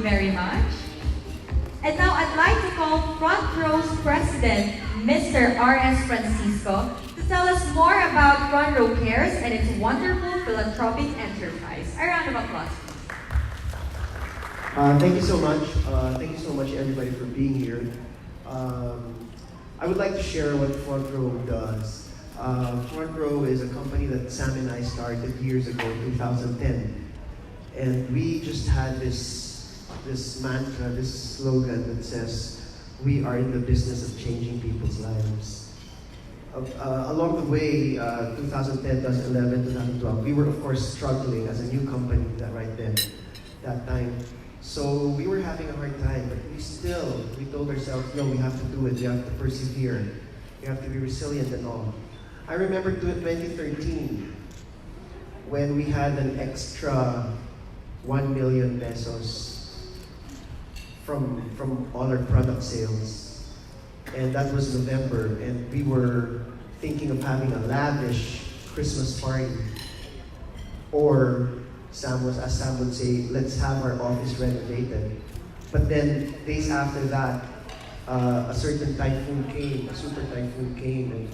Very much. And now I'd like to call Frontrow's president, Mr. R.S. Francisco, to tell us more about Frontrow Cares and its wonderful philanthropic enterprise. A round of applause, please. Thank you so much. Thank you so much, everybody, for being here. I would like to share what Frontrow does. Frontrow is a company that Sam and I started years ago, 2010. And we just had this mantra, this slogan that says, we are in the business of changing people's lives. Along the way, 2010, 2011, 2012, we were of course struggling as a new company that time. So we were having a hard time, but we told ourselves, no, we have to do it, we have to persevere, we have to be resilient and all. I remember 2013, when we had an extra 1 million pesos from all our product sales. And that was November, and we were thinking of having a lavish Christmas party. Or as Sam would say, let's have our office renovated. But then, days after that, a certain typhoon came, a super typhoon came, and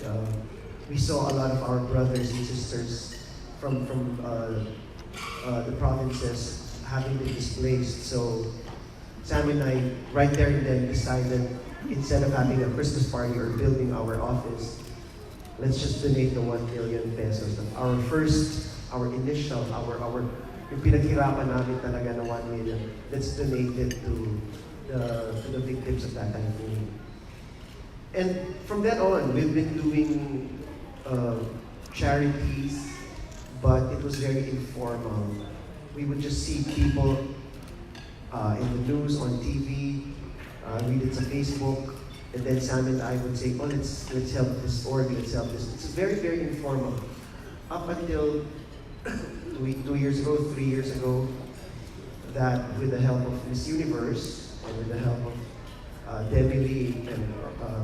we saw a lot of our brothers and sisters from the provinces having been displaced. So Sam and I, right there and then, decided instead of having a Christmas party or building our office, let's just donate the 1 million pesos. Our initial, yung pinaghirapan namin talaga na 1 million, let's donate it to the victims of that typhoon. And from then on, we've been doing charities, but it was very informal. We would just see people in the news, on TV, read it on Facebook, and then Sam and I would say, oh, let's help this org, let's help this. It's very, very informal. Up until 2 years ago, 3 years ago, that with the help of Miss Universe, and with the help of Debbie Lee, and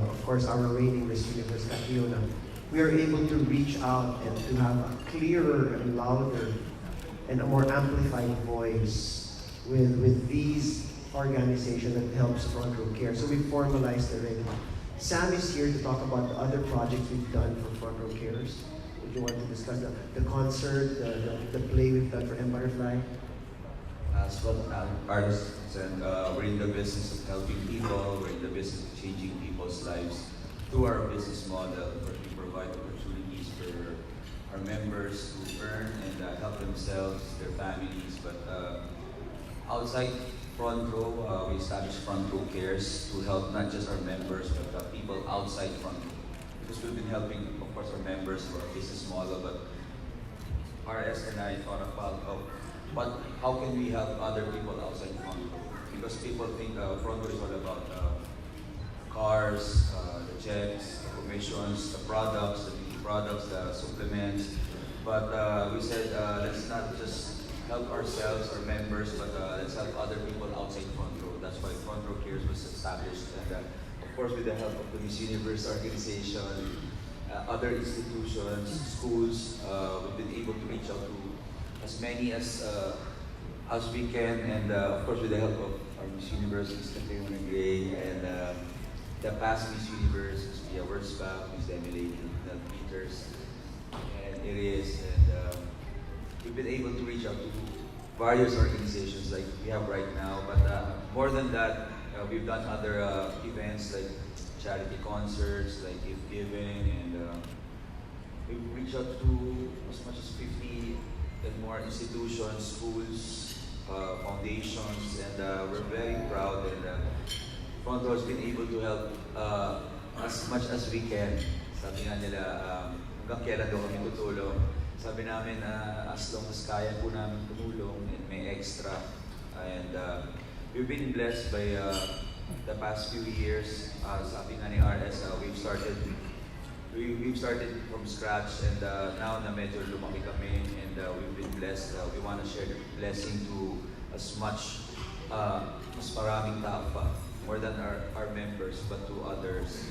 of course our reigning Miss Universe, Catriona, we are able to reach out and to have a clearer and louder and a more amplified voice with these organizations that helps Frontrow Care. So we formalized already. Sam is here to talk about the other projects we've done for Frontrow Cares. If you want to discuss the concert, the play we've done for Empire Fly. As well, artists, and we're in the business of helping people, we're in the business of changing people's lives through our business model, where we provide opportunities for our members to earn and help themselves, their families. But outside Frontrow, we established Frontrow Cares to help not just our members, but people outside Frontrow. Because we've been helping, of course, our members for our business model, but RS and I thought about how can we help other people outside Frontrow? Because people think Frontrow is all about cars, the checks, the commissions, the products, the beauty products, the supplements. But we said, let's not just help ourselves, our members, but let's help other people outside Frontrow. That's why Frontrow Cares was established. And of course, with the help of the Miss Universe organization, other institutions, schools, we've been able to reach out to as many as we can. And of course, with the help of our Miss Universe, Miss Catriona Gray, and the past Miss Universe, Miss Pia Wurzbach, Miss Emily Peters, and Iris, and we've been able to reach out to various organizations like we have right now. But more than that, we've done other events like charity concerts, like gift giving, and we've reached out to as much as 50 and more institutions, schools, foundations, and we're very proud. And Frontrow has been able to help as much as we can. Sabi nga nila, hanggang kailan daw kami tutulong. Sabi namin, as long as kaya po namin tumulong and may extra. And we've been blessed by the past few years. Sabi nga ni RS, we've started from scratch, and now na medyo lumaki kami, and we've been blessed. We want to share the blessing to as maraming tao pa, more than our members, but to others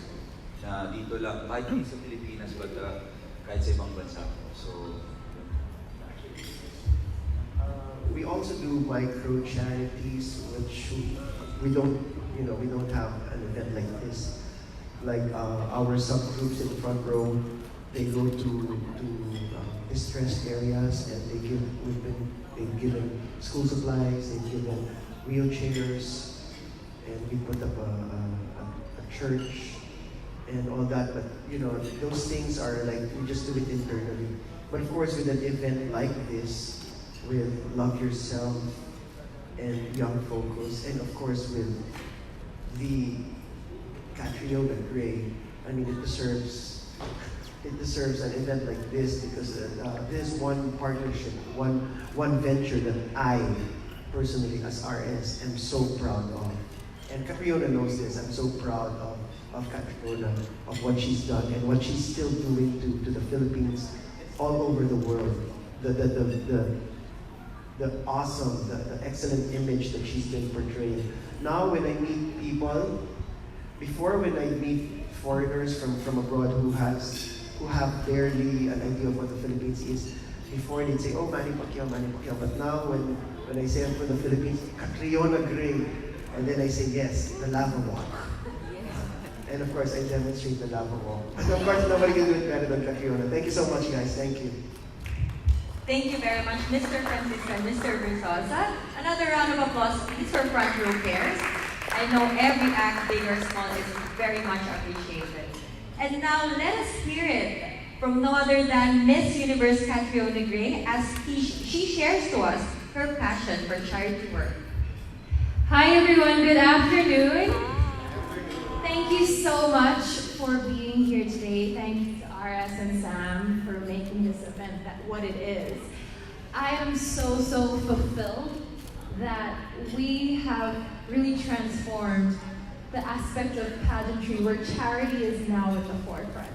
na dito lang, kahit hindi sa Pilipinas, but kahit sa ibang bansa. So, we also do micro charities, which we don't, we don't have an event like this. Like our subgroups in the front row, they go to distressed areas and they've given school supplies, they've given wheelchairs, and we put up a church and all that. But those things are like, we just do it internally. But of course, with an event like this, with Love Yourself and Young Focus, and of course with the Catriona Gray, I mean, it deserves an event like this, because this is one partnership, one venture that I personally, as RS, am so proud of. And Catriona knows this. I'm so proud of Catriona, of what she's done and what she's still doing to the Philippines, all over the world. The awesome, the excellent image that she's been portraying. Now when I meet people, before when I meet foreigners from abroad who have barely an idea of what the Philippines is, before they'd say, oh, Manny Pacquiao, Manny Pacquiao. But now when I say I'm from the Philippines, Catriona Gray, and then I say, yes, the lava walk. And of course, I demonstrate the lava walk. And of course, nobody can do it better than Catriona. Thank you so much, guys. Thank you. Thank you very much, Mr. Francisco and Mr. Versosa. Another round of applause, please, for Front Row Cares. I know every act, big or small, is very much appreciated. And now, let us hear it from no other than Miss Universe Catriona Gray, as she shares to us her passion for charity work. Hi everyone, good afternoon. Thank you so much for being here today. Thanks to RS and Sam for making this event what it is. I am so fulfilled that we have really transformed the aspect of pageantry where charity is now at the forefront,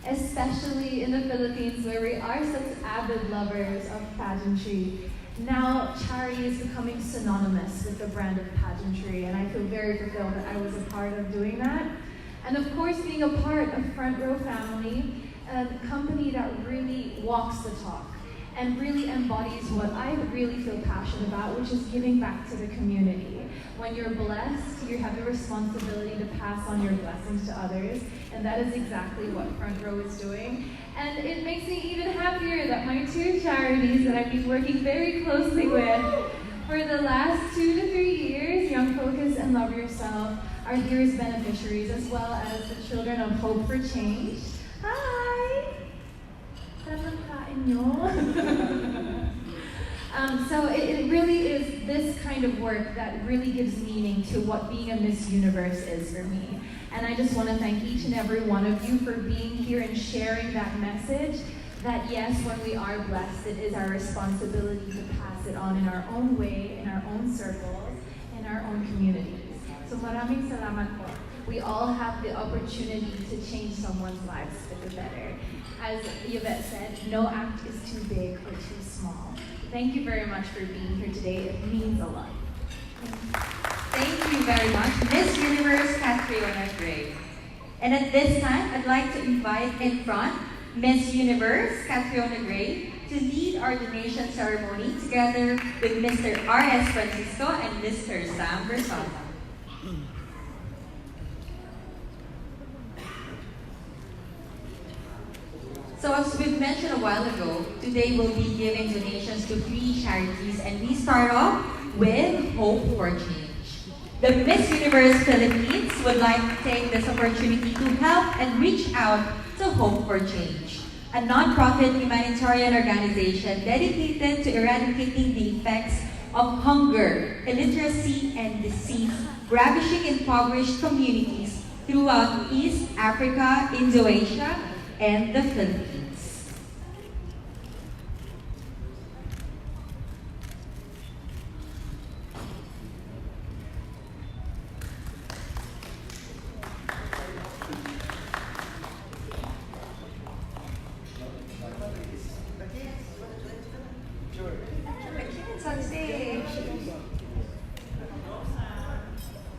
especially in the Philippines where we are such avid lovers of pageantry. Now charity is becoming synonymous with the brand of pageantry, and I feel very fulfilled that I was a part of doing that. And of course, being a part of Front Row Family, a company that really walks the talk and really embodies what I really feel passionate about, which is giving back to the community. When you're blessed, you have the responsibility to pass on your blessings to others, and that is exactly what Front Row is doing. And it makes me even happier that my two charities that I've been working very closely with for the last 2 to 3 years, Young Focus and Love Yourself, are here as beneficiaries, as well as the Children of Hope for Change. Hi! So it really is this kind of work that really gives meaning to what being a Miss Universe is for me. And I just want to thank each and every one of you for being here and sharing that message, that yes, when we are blessed, it is our responsibility to pass it on in our own way, in our own circles, in our own communities. So maraming salamat po. We all have the opportunity to change someone's lives for the better. As Yvette said, no act is too big or too small. Thank you very much for being here today. It means a lot. Thank you very much, Miss Universe Catriona Gray. And at this time, I'd like to invite in front Miss Universe Catriona Gray to lead our donation ceremony together with Mr. R.S. Francisco and Mr. Sam Versosa. So as we've mentioned a while ago, today we'll be giving donations to 3 charities, and we start off with Hope for Change. The Miss Universe Philippines would like to take this opportunity to help and reach out to Hope for Change, a non-profit humanitarian organization dedicated to eradicating the effects of hunger, illiteracy, and disease ravaging impoverished communities throughout East Africa, Indonesia, and the Philippines.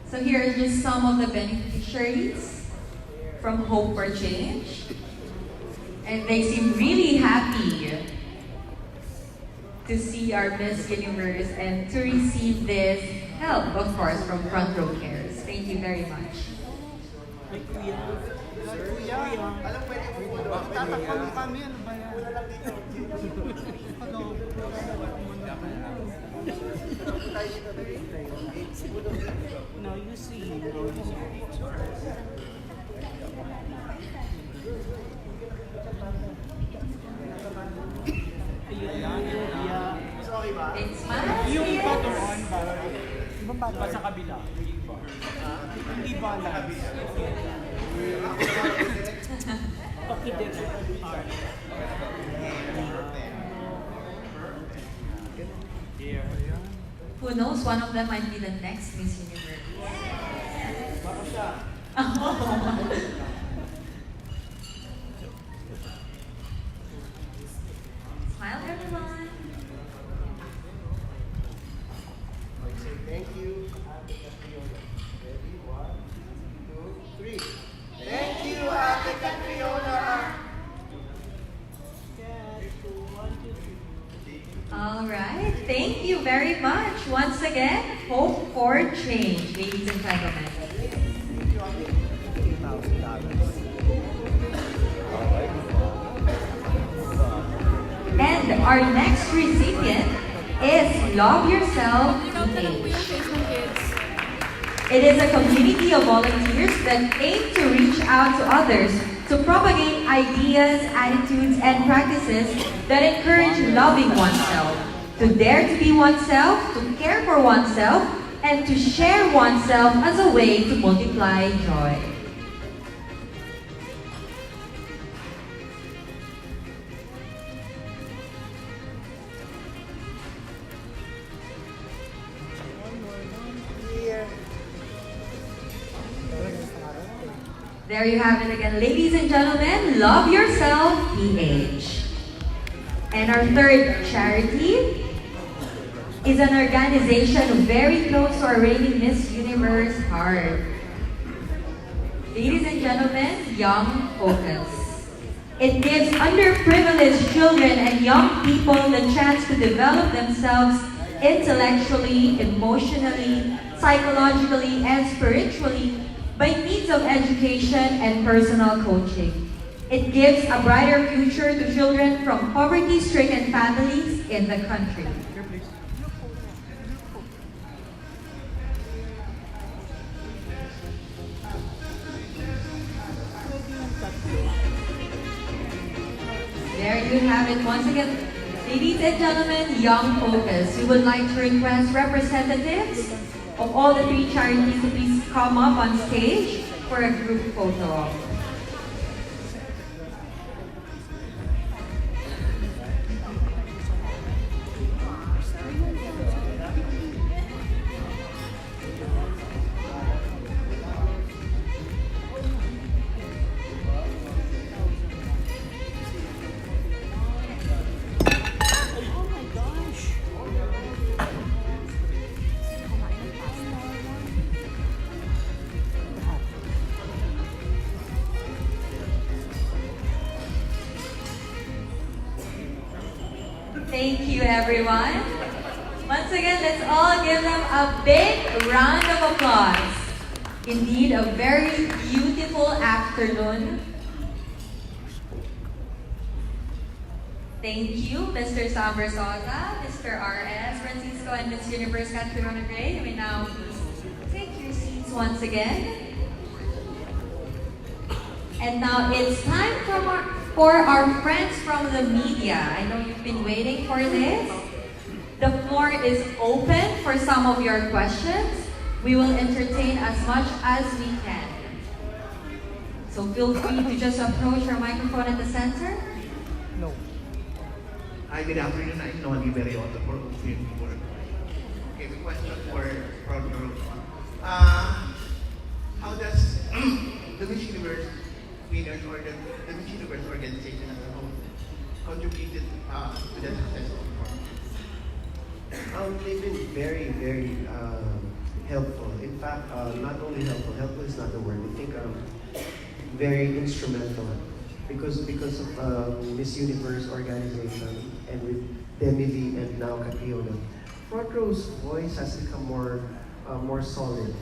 So here are just some of the beneficiaries from Hope for Change. And they seem really happy to see our Miss Universe and to receive this help, of course, from Frontrow Cares. Thank you very much. Tatakpan kami, ano ba yan? No, you see. It's my Yung yes. paturon ba? Ibang ba sa kabila? Hindi ba lang? Okay din. Who knows, one of them might be the next Miss Universe. Smile, everyone. Thank you. Ready? 1, 2, 3. Thank you, Ate Catriona. All right, thank you very much. Once again, hope for change, ladies and gentlemen. And our next recipient is Love Yourself PH. It is a community of volunteers that aim to reach out to others to propagate ideas, attitudes, and practices that encourage loving oneself, to dare to be oneself, to care for oneself, and to share oneself as a way to multiply joy. There you have it again, ladies and gentlemen, Love Yourself PH. And our third charity is an organization very close to our reigning Miss Universe heart. Ladies and gentlemen, Young Focus. It gives underprivileged children and young people the chance to develop themselves intellectually, emotionally, psychologically, and spiritually by means of education and personal coaching. It gives a brighter future to children from poverty-stricken families in the country. There you have it once again. Ladies and gentlemen, Young Focus, we would like to request representatives of all the three charities to please come up on stage for a group photo. Thank you, everyone. Once again, let's all give them a big round of applause. Indeed, a very beautiful afternoon. Thank you, Mr. Sam Versosa, Mr. R.S. Francisco, and Miss Universe Catriona Gray. You may now please take your seats once again. And now it's time for our friends from the media. I know you've been waiting for this. The floor is open for some of your questions. We will entertain as much as we can. So feel free to just approach our microphone at the center. No. Hi, good afternoon. I'm Noli Berriota for Ocean Work. Okay, the question for Frontrow. How does the Miss Universe winners or the Miss Universe organization as a whole contributed to the success of the program? They've been very, very helpful. In fact, not only helpful is not the word. I think very instrumental because of Miss Universe organization and with Demi V and now Catriona. Frontrow's voice has become more more solid.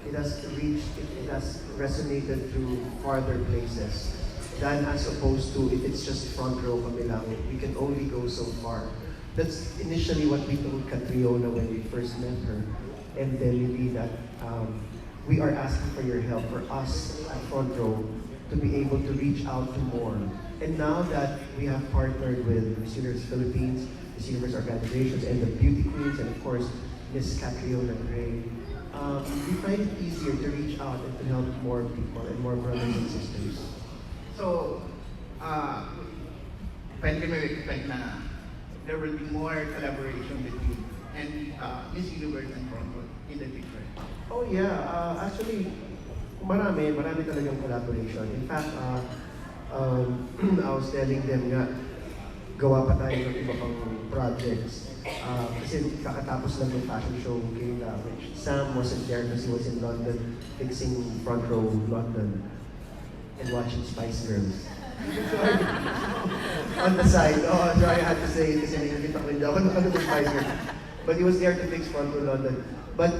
It has reached, it has resonated through farther places than as opposed to if it's just front row kami lang, we can only go so far. That's initially what we told Catriona when we first met her. And then maybe that we are asking for your help, for us at Front Row to be able to reach out to more. And now that we have partnered with Miss Universe Philippines, Miss Universe organizations, and the Beauty Queens, and of course, Miss Catriona Gray, we find it easier to reach out and to help more people and more brothers and sisters. So, when can we expect na there will be more collaboration between and Miss Universe and Frontrow in the future? Oh yeah, actually, marami talagang collaboration. In fact, I was telling them nga, gawa pa tayo ng iba pang projects. Kasi kakatapos lang ng fashion show Kayla, which Sam wasn't there because he was in London fixing Front Row London and watching Spice Girls. On the side, so I had to say it kasi nakikita ko hindi ako nakanood ng Spice Girls. But he was there to fix Front Row London. But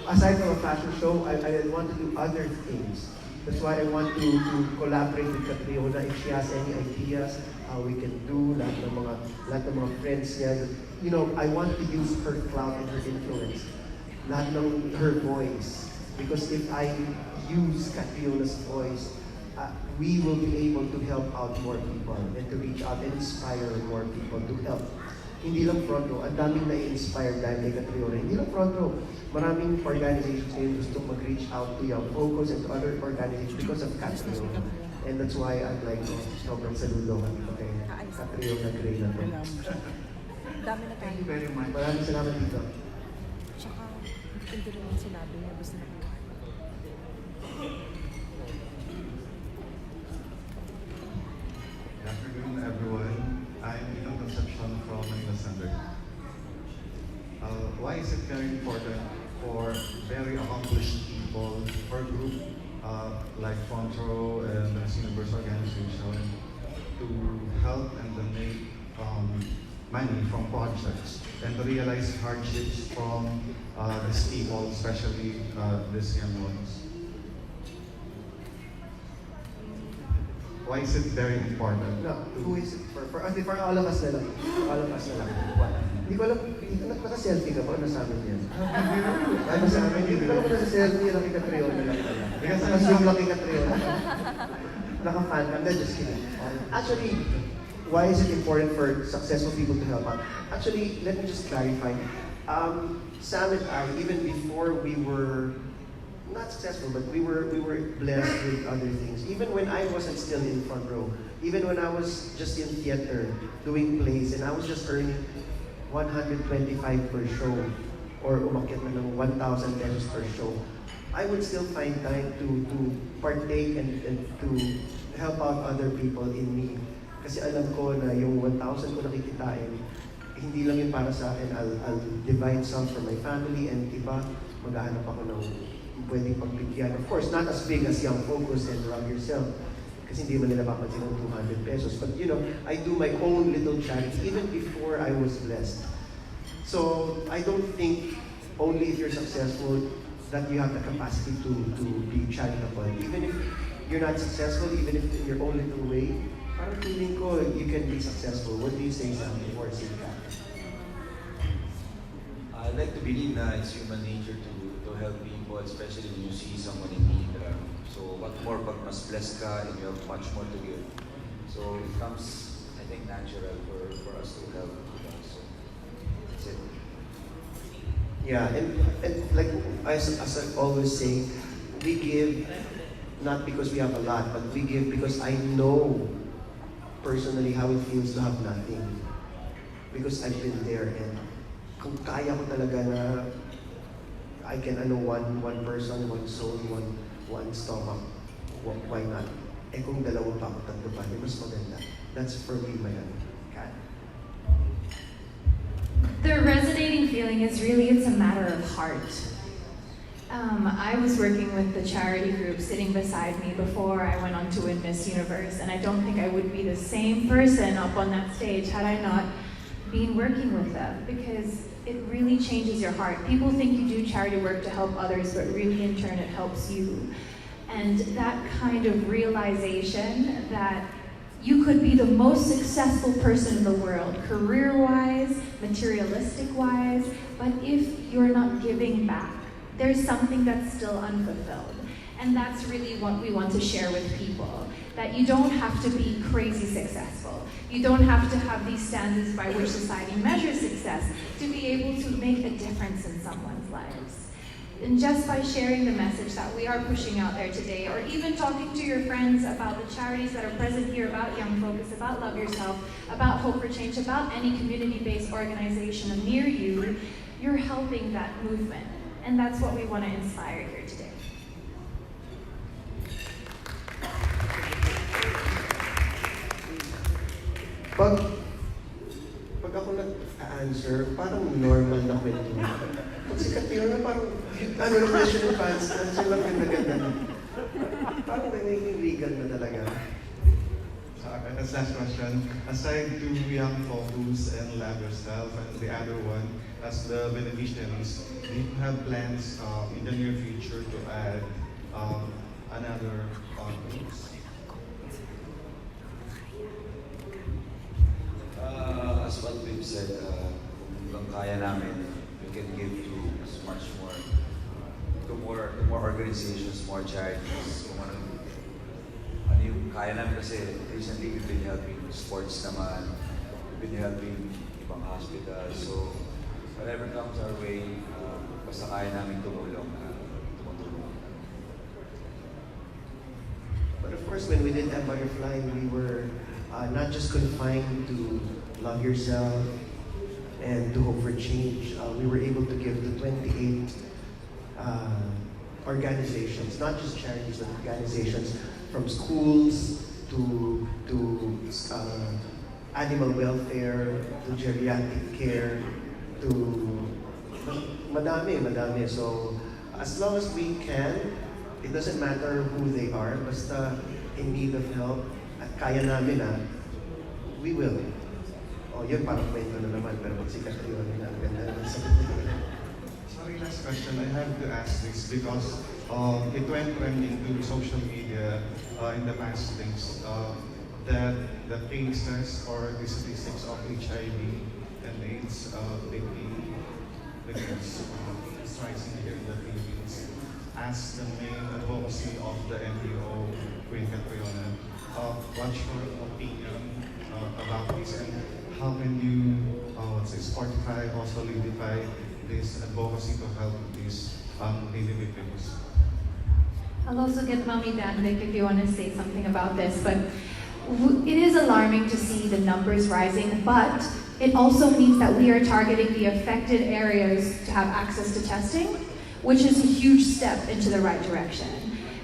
aside from a fashion show, I want to do other things. That's why I want to collaborate with Catriona if she has any ideas how we can do lahat ng mga friends niya. You know, I want to use her clout and her influence, lahat ng her voice. Because if I use Catriona's voice, we will be able to help out more people and to reach out and inspire more people to help. Hindi lang Front Row, ang daming na-inspire dahil kay Catriona. Hindi lang Front Row, maraming organizations ngayon gusto mag-reach out to Young Focus and to other organizations because of Catriona. And that's why I'm like, sobrang saludo kami pa kay Catriona Gray na to. Dami na Thank you tayo. very much. Maraming salamat dito. Tsaka, hindi rin yung sinabi niya. Basta na Good afternoon, everyone. I'm Ethan Concepcion from Manila Center. Why is it very important for very accomplished people or group like Frontrow and the Universe Organization to help and donate money from projects and to realize hardships from these people, especially these young ones? Why is it very important? No, who is it for? For all of us na lang. For all of us na lang. What? Hindi ko alam, naka-selfie ka ba? Ano sa amin yan? Ano sa amin? Hindi ko alam kung nasa-selfie lang kay Catriona lang pala. Because naka-zoom lang kay Catriona. Naka-fan ka. Just kidding. Actually, why is it important for successful people to help out? Actually, let me just clarify. Sam and I, even before we were not successful, but we were blessed with other things. Even when I wasn't still in Front Row, even when I was just in theater doing plays and I was just earning 125 per show or umakyat na ng 1,000 pesos per show, I would still find time to partake and to help out other people in need. Kasi alam ko na yung 1,000 ko nakikitain, hindi lang yun para sa akin. I'll divide some for my family and iba, maghahanap ako ng pwedeng pagbigyan. Of course, not as big as Young Focus and Rub Yourself. Kasi hindi man nila mapansin ng 200 pesos. But you know, I do my own little charity even before I was blessed. So, I don't think only if you're successful that you have the capacity to be charitable. Even if you're not successful, even if in your own little way, parang feeling ko, you can be successful. What do you say, Sam, before I say that? I like to believe na it's human nature to help people, especially when you see someone in need. So what more pag mas blessed ka and you have much more to give. So it comes, I think, natural for us to help. So that's it. Yeah, and like as I always say, we give not because we have a lot, but we give because I know personally how it feels to have nothing. Because I've been there, and kung kaya ko talaga na I can one person, one soul, one stomach, why not? Eh kung dalawa pa ako, tatlo pa, mas maganda. That's for me, my Kat. The resonating feeling is really, it's a matter of heart. I was working with the charity group sitting beside me before I went on to win Miss Universe, and I don't think I would be the same person up on that stage had I not been working with them, because it really changes your heart. People think you do charity work to help others, but really in turn it helps you. And that kind of realization that you could be the most successful person in the world, career-wise, materialistic-wise, but if you're not giving back, there's something that's still unfulfilled. And that's really what we want to share with people, that you don't have to be crazy successful. You don't have to have these standards by which society measures success to be able to make a difference in someone's lives. And just by sharing the message that we are pushing out there today, or even talking to your friends about the charities that are present here, about Young Focus, about Love Yourself, about Hope for Change, about any community-based organization near you, you're helping that movement. And that's what we want to inspire here today. Pag ako nag-answer, parang normal na kwento. Pag si Catriona, parang, ano na question and fans, sila ganda-ganda na. Parang nangingiwigan na talaga. As last question, aside to Young Focus and Love Yourself and the other one, as the beneficiaries, do you have plans in the near future to add another groups? As what we've said, kung kaya namin, we can give to much more, to more organizations, more charities. Kung ano yung kaya namin kasi recently we've been helping sports naman, we've been helping ibang hospitals. So whatever comes our way, basta kaya namin tumulong. But of course, when we did that butterfly, we were not just confined to Love Yourself and to Hope for Change. We were able to give to 28 organizations, not just charities, but organizations from schools to animal welfare, to geriatric care, to madami. So as long as we can, it doesn't matter who they are, basta in need of help, at kaya namin we will. Oh, yun parang kwento na naman, pero pag si Catriona na, ang ganda naman sa Sorry, last question. I have to ask this because it went trending to social media in the past days that the cases or the statistics of HIV and AIDS victims is rising here in the Philippines. As the main advocacy of the NGO, Queen Catriona, what's your opinion about this, and how can you, fortify or solidify this advocacy to help these needy victims? I'll also get Mommy Danvik if you want to say something about this, but it is alarming to see the numbers rising, but it also means that we are targeting the affected areas to have access to testing, which is a huge step into the right direction.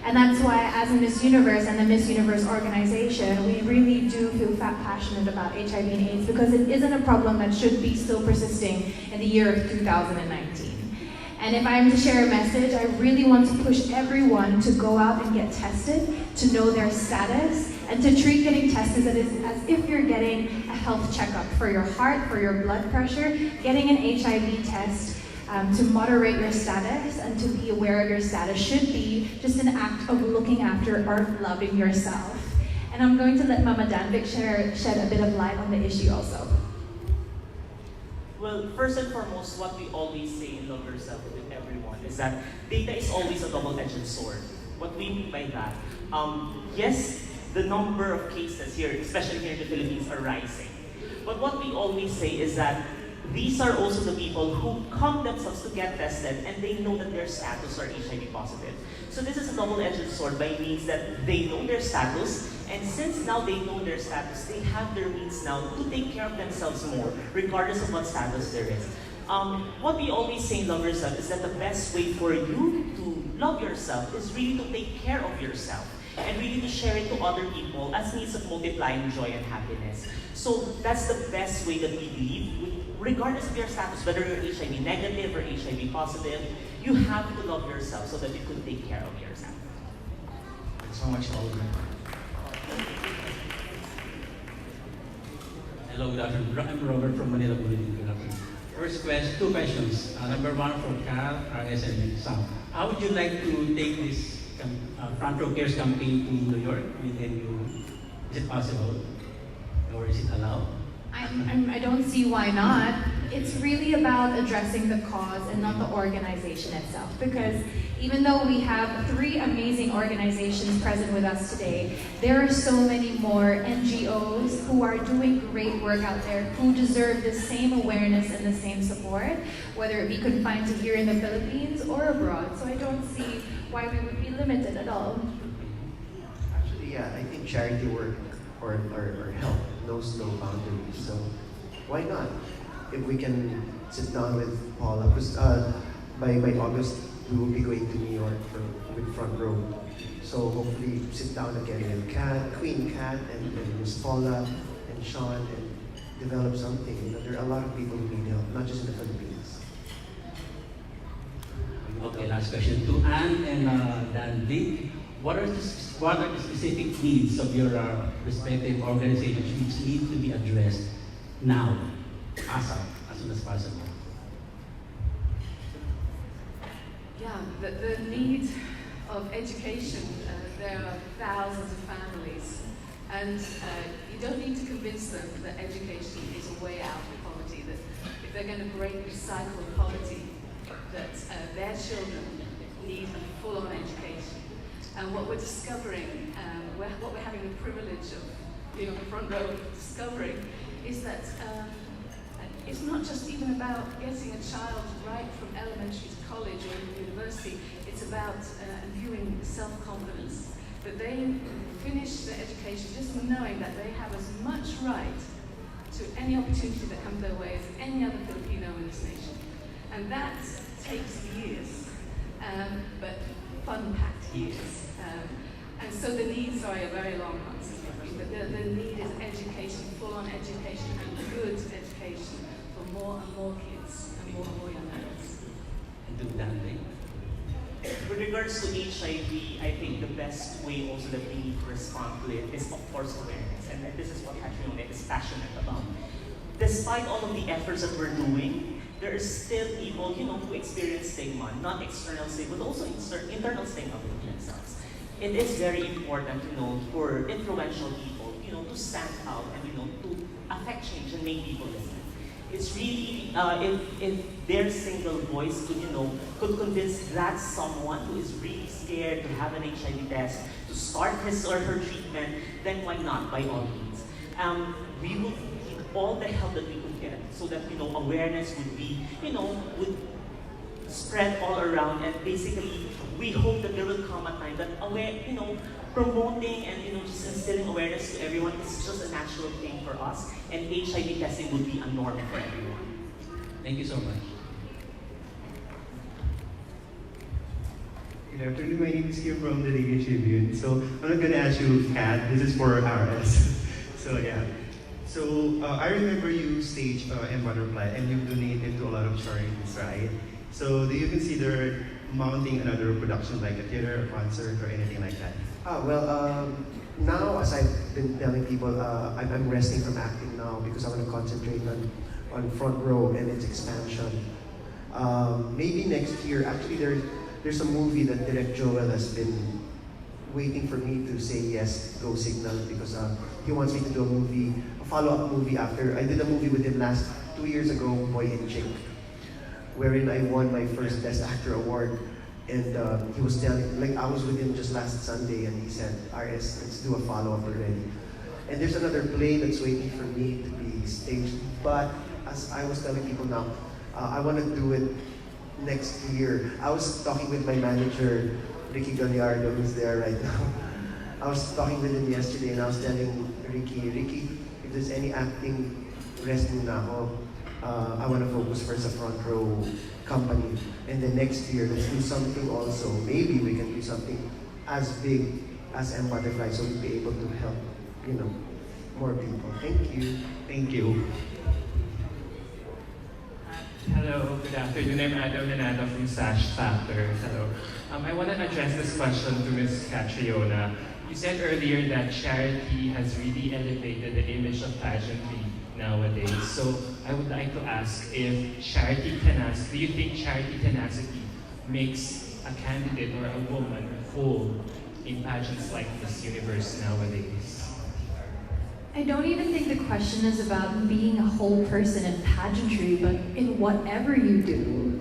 And that's why, as a Miss Universe and the Miss Universe organization, we really do feel passionate about HIV and AIDS because it isn't a problem that should be still persisting in the year of 2019. And if I'm to share a message, I really want to push everyone to go out and get tested, to know their status, and to treat getting tested as if you're getting a health checkup for your heart, for your blood pressure, getting an HIV test, to moderate your status and to be aware of your status should be just an act of looking after or loving yourself. And I'm going to let Mama Danvik shed a bit of light on the issue also. Well, first and foremost, what we always say in Love Yourself with everyone is that data is always a double-edged sword. What we mean by that, yes, the number of cases here, especially here in the Philippines, are rising. But what we always say is that these are also the people who come themselves to get tested and they know that their status are HIV positive. So this is a double-edged sword by means that they know their status, and since now they know their status, they have their means now to take care of themselves more, regardless of what status there is. What we always say in Love Yourself is that the best way for you to love yourself is really to take care of yourself and really to share it to other people as means of multiplying joy and happiness. So that's the best way that we believe. Regardless of your status, whether you're HIV negative or HIV positive, you have to love yourself so that you can take care of yourself. Thanks so much, Alvin. Hello, good afternoon. I'm Robert from Manila Bulletin. Good afternoon. First question, two questions. Number one from Cal, RS, and Sam. How would you like to take this Frontrow Cares campaign to New York within you? Is it possible? Or is it allowed? I don't see why not. It's really about addressing the cause and not the organization itself. Because even though we have 3 amazing organizations present with us today, there are so many more NGOs who are doing great work out there who deserve the same awareness and the same support, whether it be confined to here in the Philippines or abroad. So I don't see why we would be limited at all. Actually, yeah, I think charity work or help knows no boundaries. So why not? If we can sit down with Paula, because by August we will be going to New York with Frontrow. So hopefully sit down again with Queen Kat, and Miss Paula and Sean and develop something. You know, there are a lot of people who need help, not just in the Philippines. Okay, last question to Anne and Dan Vic. What are the specific needs of your respective organizations which need to be addressed now, ASAP, as soon as possible? Yeah, the need of education. There are thousands of families, and you don't need to convince them that education is a way out of poverty, that if they're going to break the cycle of poverty, that their children need a full-on education. And what we're discovering, what we're having the privilege of being on the front row of discovering, is that it's not just even about getting a child right from elementary to college or even university. It's about imbuing self-confidence, that they finish their education just knowing that they have as much right to any opportunity that comes their way as any other Filipino in this nation. And that takes years, but fun-packed years. And so the needs are a very long answer, but the need is education, full-on education, and good education for more and more kids and more young adults. And to Dan Vic. With regards to HIV, I think the best way also that we need to respond to it is, of course, awareness. And this is what Catriona is passionate about. Despite all of the efforts that we're doing, there are still people, who experience stigma, not external stigma, but also internal stigma within themselves. It is very important, for influential people, to stand out and, to affect change and make people listen. It's really, if their single voice could convince that someone who is really scared to have an HIV test, to start his or her treatment, then why not, by all means. We will need all the help that we could get so that, awareness would be, would spread all around, and basically, we hope that there will come a time that promoting and just instilling awareness to everyone is just a natural thing for us, and HIV testing would be a norm for everyone. Thank you so much. Good afternoon, my name is Kim from the Daily Tribune. So I'm not gonna ask you, Kat, this is for RS. So yeah. So I remember you staged M Butterfly and you've donated to a lot of charities, right? So do you consider mounting another production like a theater, a concert, or anything like that? Now, as I've been telling people, I'm resting from acting now because I want to concentrate on Frontrow and its expansion. Maybe next year, actually there's a movie that Direct Joel has been waiting for me to say yes, go signal, because he wants me to do a follow-up movie after. I did a movie with him 2 years ago, Boy and Chick, wherein I won my first Best Actor award. And he was telling, I was with him just last Sunday, and he said, RS, let's do a follow-up already. And there's another play that's waiting for me to be staged. But as I was telling people now, I want to do it next year. I was talking with my manager, Ricky Gallardo, who's there right now. I was talking with him yesterday, and I was telling Ricky, if there's any acting, rest muna ako. I want to focus first sa Frontrow company, and then next year let's do something also. Maybe we can do something as big as M Butterfly, so we'll be able to help, more people. Thank you. Thank you. Hello, good afternoon. I'm Adam Nanado from Sash Factor. Hello. I want to address this question to Ms. Catriona. You said earlier that charity has really elevated the image of pageantry nowadays. So I would like to ask if charity tenacity, do you think charity tenacity makes a candidate or a woman whole in pageants like Miss Universe nowadays? I don't even think the question is about being a whole person in pageantry, but in whatever you do.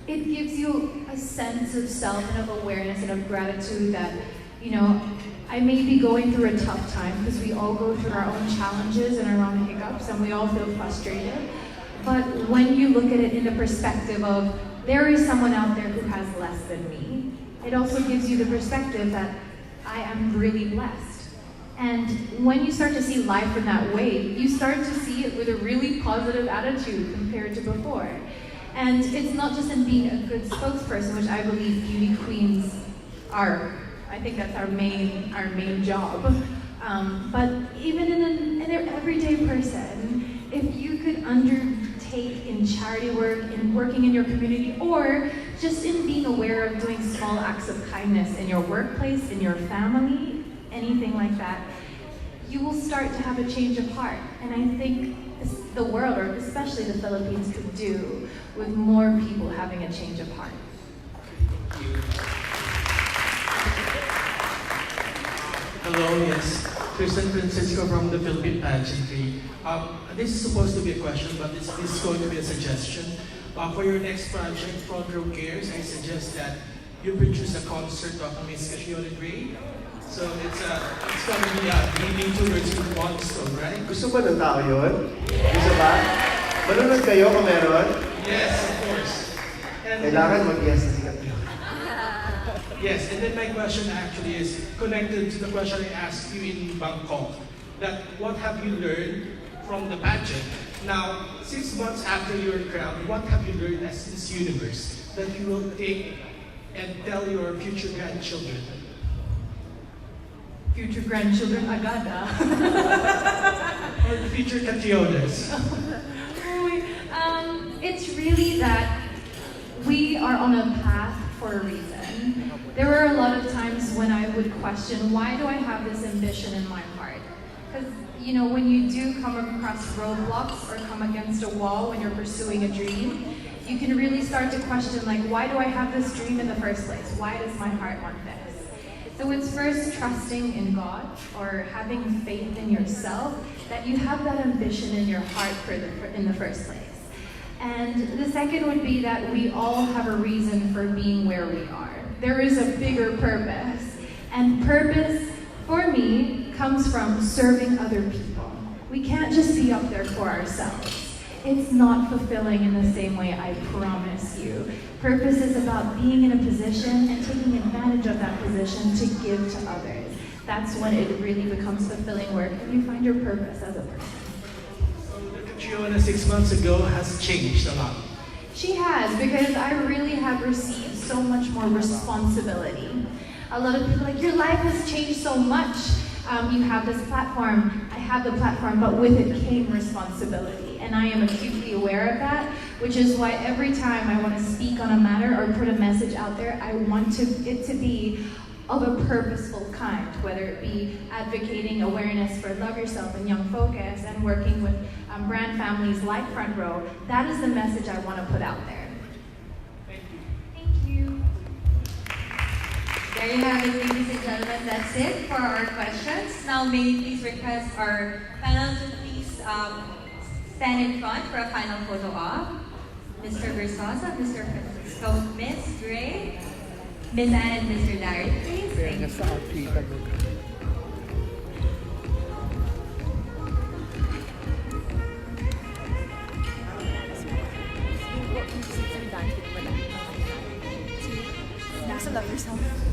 It gives you a sense of self and of awareness and of gratitude that, you know, I may be going through a tough time because we all go through our own challenges and our own hiccups and we all feel frustrated. But when you look at it in the perspective of there is someone out there who has less than me, it also gives you the perspective that I am really blessed. And when you start to see life in that way, you start to see it with a really positive attitude compared to before. And it's not just in being a good spokesperson, which I believe beauty queens are. I think that's our main job. But even in an everyday person, if you could undertake in charity work, in working in your community, or just in being aware of doing small acts of kindness in your workplace, in your family, anything like that, you will start to have a change of heart. And I think the world, or especially the Philippines, could do with more people having a change of heart. Hello, yes. Kristen Francisco from the Philippine Pageantry. This is supposed to be a question, but this is going to be a suggestion. For your next project, Frontrow Cares, I suggest that you produce a concert of Miss Catriona. So it's going to be leading towards the milestone, right? Gusto ba ng tao yun? Gusto ba? Manunod kayo kung meron? Yes, of course. And Kailangan mag-yes na si Catriona. yes, and then my question actually is connected to the question I asked you in Bangkok. That what have you learned from the pageant? Now, 6 months after your crown, what have you learned as Miss Universe that you will take and tell your future grandchildren? Future grandchildren, agada. Or the future Catrionas. It's really that we are on a path for a reason. There were a lot of times when I would question, why do I have this ambition in my heart? Because, you know, when you do come across roadblocks or come against a wall when you're pursuing a dream, you can really start to question, like, why do I have this dream in the first place? Why does my heart want this? So it's first trusting in God or having faith in yourself that you have that ambition in your heart in the first place. And the second would be that we all have a reason for being where we are. There is a bigger purpose. And purpose, for me, comes from serving other people. We can't just be up there for ourselves. It's not fulfilling in the same way, I promise you. Purpose is about being in a position and taking advantage of that position to give to others. That's when it really becomes fulfilling work and you find your purpose as a person. So the Catriona 6 months ago has changed a lot. She has, because I really have received so much more responsibility. A lot of people are like, your life has changed so much. You have this platform, I have the platform, but with it came responsibility. And I am acutely aware of that, which is why every time I want to speak on a matter or put a message out there, I want it to be of a purposeful kind, whether it be advocating awareness for Love Yourself and Young Focus and working with brand families like Frontrow. That is the message I want to put out there. Thank you. Thank you. There you have it, ladies and gentlemen. That's it for our questions. Now, may we please request our panel to please stand in front for a final photo op. Mr. Versosa, Mr. Francisco, Miss Gray, Miss Anne, and Mr. Larry, please. Thank you. Love yourself.